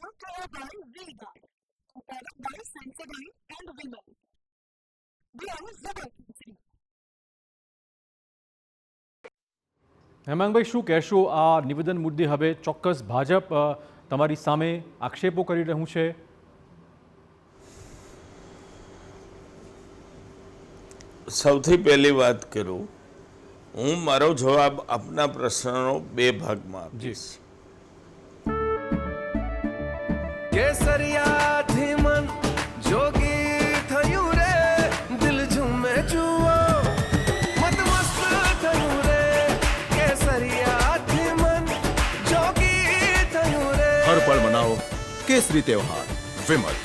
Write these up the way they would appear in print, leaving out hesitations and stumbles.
brought to you by V-Guard, a product by Sensodyne and Women. We are Zubal. Hemangbhai, શું કહેશો આ નિવેદન મુદ્દે? હવે ચોક્કસ ભાજપ તમારી સામે આક્ષેપો કરી રહ્યું છે. સૌથી પહેલી વાત કરું, હું મારો જવાબ આપના પ્રશ્નનો બે ભાગમાં આપીશ. કેસરિયાથી મન જોગી થયું રે, દિલ ઝૂમે જુઓ મત મસ્ત થયું રે. કેસરિયાથી મન જોગી થયું રે. હર પળ મનાવો કેસરી તહેવાર. વિમલ,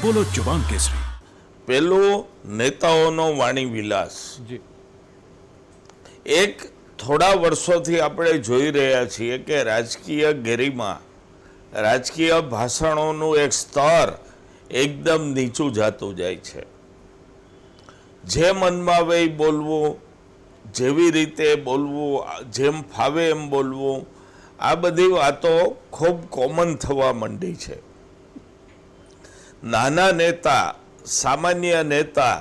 બોલો જુબાન કેસરી. પેલું નેતાઓનો વાણી વિલાસ. જી, એક થોડા વર્ષોથી આપણે જોઈ રહ્યા છીએ કે રાજકીય ગરિમા, રાજકીય ભાષણોનું એક સ્તર એકદમ નીચું જતું જાય છે. જે મનમાં આવે એ બોલવું, જેવી રીતે બોલવું, જેમ ફાવે એમ બોલવું, આ બધી વાતો ખૂબ કોમન થવા માંડી છે. નાના નેતા, સામાન્ય નેતા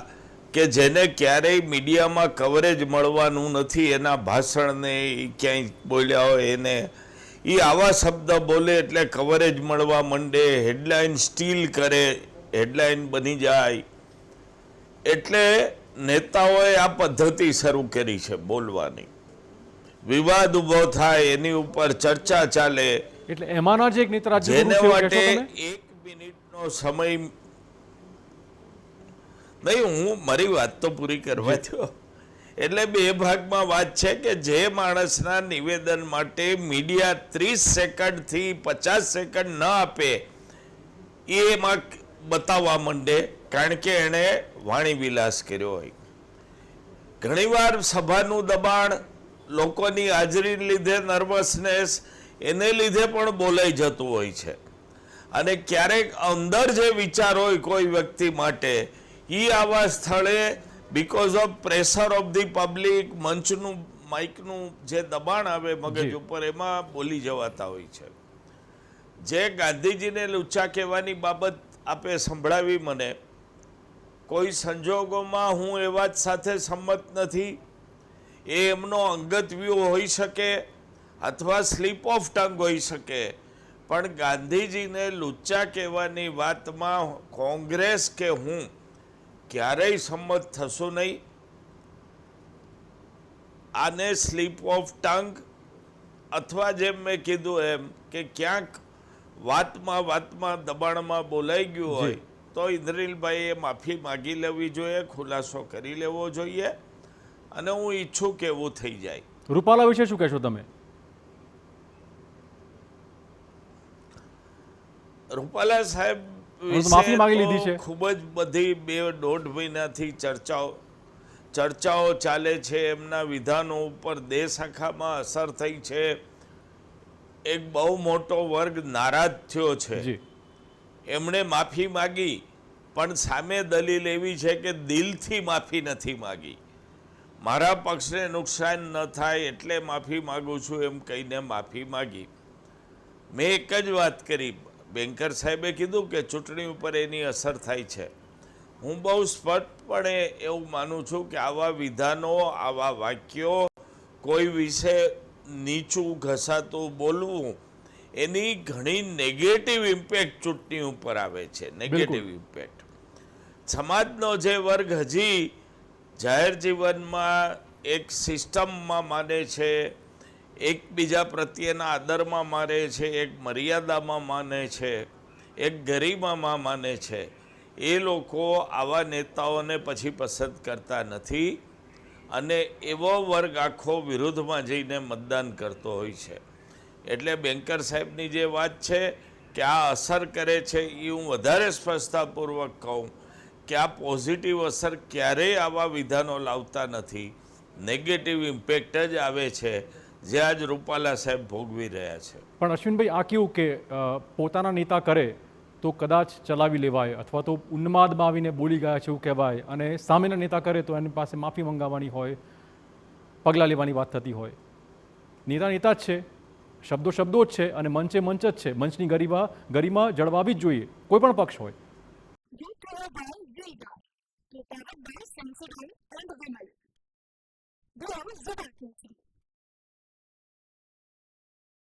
કે જેને ક્યારેય મીડિયામાં કવરેજ મળવાનું નથી, એના ભાષણને ક્યાંય બોલ્યા હોય એને એ આવા શબ્દ બોલે એટલે કવરેજ મળવા માંડે, હેડલાઇન સ્ટીલ કરે, હેડલાઇન બની જાય. એટલે નેતાઓએ આ પદ્ધતિ શરૂ કરી છે બોલવાની. વિવાદ ઊભો થાય, એની ઉપર ચર્ચા ચાલે. એટલે એમાંના જ એક નેતા જેને રાજ્યગુરુ છે, માટે એવું કહેશો તમે? 1 મિનિટનો સમય નહીં, હું મારી વાત તો પૂરી કરવા દો. એટલે બે ભાગમાં વાત છે કે જે માણસના નિવેદન માટે મીડિયા 30 સેકન્ડથી 50 સેકન્ડ ન આપે એ એમાં બતાવવા માંડે, કારણ કે એણે વાણી વિલાસ કર્યો હોય. ઘણીવાર સભાનું દબાણ, લોકોની હાજરીને લીધે નર્વસનેસ, એને લીધે પણ બોલાઈ જતું હોય છે. અને ક્યારેક અંદર જે વિચાર હોય કોઈ વ્યક્તિ માટે, એ આવા સ્થળે because of pressure of the public, મંચનું, માઇકનું જે દબાણ આવે મગજ ઉપર, એમાં બોલી જવાતા હોય છે. જે ગાંધીજીને લુચ્ચા કહેવાની બાબત આપે સંભળાવી મને, કોઈ સંજોગોમાં હું એ વાત સાથે સંમત નથી. એ એમનો અંગત વ્યૂ હોઈ શકે અથવા સ્લીપ ઓફ ટંગ હોઈ શકે, પણ ગાંધીજીને લુચ્ચા કહેવાની વાતમાં કોંગ્રેસ કે હું ક્યારેય સંમત થશું નહીં. આને સ્લીપ ઓફ ટંગ અથવા જેમ મેં કીધું એમ કે ક્યાંક વાતમાં દબાણમાં બોલાઈ ગયું હોય તો ઇન્દ્રિલભાઈએ માફી માગી લેવી જોઈએ, ખુલાસો કરી લેવો જોઈએ. અને હું ઈચ્છું કે એવું થઈ જાય. રૂપાલા વિશે શું કહેશો તમે? રૂપાલા સાહેબ માફી માંગી લીધી છે. ખૂબ જ બધી 2.5 મહિનાથી ચર્ચાઓ ચાલે છે. એમના વિધાનો ઉપર દેશ આખામાં અસર થઈ છે. એક બહુ મોટો વર્ગ નારાજ થયો છે. એમણે માફી માગી, પણ સામે દલીલ એવી છે કે દિલથી માફી નથી માગી. મારા પક્ષને નુકસાન ન થાય એટલે માફી માગું છું એમ કહીને માફી માગી. મેં એક જ વાત કરી, બેન્કર સાહેબે કીધું કે ચૂંટણી ઉપર એની અસર થાય છે. હું બહુ સ્પષ્ટપણે એવું માનું છું કે આવા વિધાનો, આવા વાક્યો, કોઈ વિશે નીચું ઘસાતું બોલવું, એની ઘણી નેગેટિવ ઇમ્પેક્ટ ચૂંટણી ઉપર આવે છે. Negative impact. સમાજનો જે વર્ગ હજી જાહેર જીવનમાં એક સિસ્ટમમાં માને છે, એકબીજા પ્રત્યેના આદરમાં માને છે, એક મર્યાદામાં માને છે, એક ગરિમામાં માને છે, એ લોકો આવા નેતાઓને પછી પસંદ કરતા નથી. અને એવો વર્ગ આખો વિરુદ્ધમાં જઈને મતદાન કરતો હોય છે. એટલે બેન્કર સાહેબની જે વાત છે કે આ અસર કરે છે, એ હું વધારે સ્પષ્ટતાપૂર્વક કહું કે આ પોઝિટિવ અસર ક્યારેય આવા વિધાનો લાવતા નથી. નેગેટિવ ઇમ્પેક્ટ જ આવે છે, જે આજ રૂપાલા સાહેબ ભોગવી રહ્યા છે. પણ અશ્વિનભાઈ, આ કેવું કે પોતાના નેતા કરે તો કદાચ ચલાવી લેવાય, અથવા તો ઉન્માદમાં આવીને બોલી ગયા છે એવું કહેવાય, અને સામેના નેતા કરે તો એની પાસે માફી મંગાવવાની હોય, પગલાં લેવાની વાત થતી હોય. નેતા જ છે, શબ્દો શબ્દો જ છે અને મંચ જ છે. મંચની ગરિમા જળવાવી જ જોઈએ, કોઈ પણ પક્ષ હોય. Recreated by Vega. Prepared by Sensodyne and Vimal. The Zubak Institute.